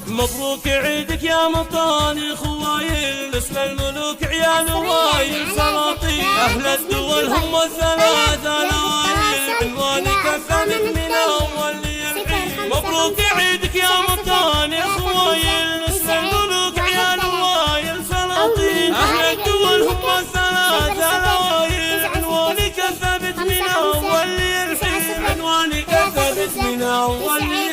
مبروك عيدك يا مطاني خوايل، اسم الملوك عيال وايل سلاطين، أهل الدول هم الثلاثة نوايل، عنوانك الثابت من أول العيد. مبروك عيدك يا مطاني خوايل، اسم الملوك عيال وايل سلاطين، أهل الدول هم الثلاثة نوايل، عنوانك الثابت من أول العيد، عنوانك الثابت من أول العيد.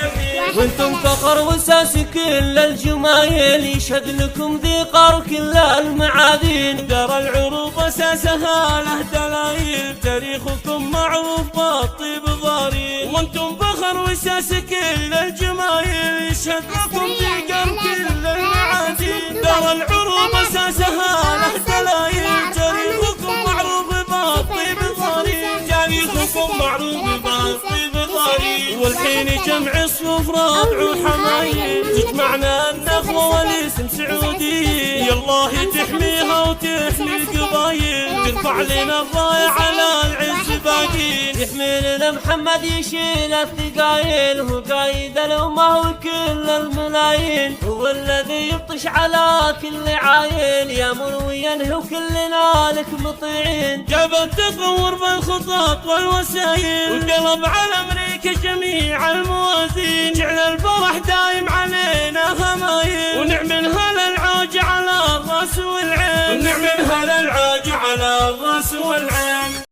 وانتم فخر واساس كل الجمايل، يشهد لكم ذقار كل المعادين، دار العروب اساسها له دلايل، تاريخكم معروف بالطيب ضارين. وانتم فخر واساس كل الجمايل، يشهد لكم ذقار كل المعادين، دار العروب اساسها له دلايل، تاريخكم معروف بالطيب ضارين، تاريخكم معروف بالطيب ضارين. والحين جمع صفوف ربع وحمايل، تجمعنا النخوة والاسم سعودي، يالله تحميها وتحمي القبايل، ترفع لنا الراية على العز باقي، يحمي لنا محمد يشيل الثقايل، هو قايد الأمة وكل الملايين، هو الذي يبطش على كل عايل، يامر وينهي وكلنا لك مطيعين. جاب التطور بالخطط والوسايل، وقلب على أمريكا جميع الموازين، جعل الفرح دايم علينا همايل، ونعملها للعاج على الراس والعين، ونعملها للعاج على الراس والعين.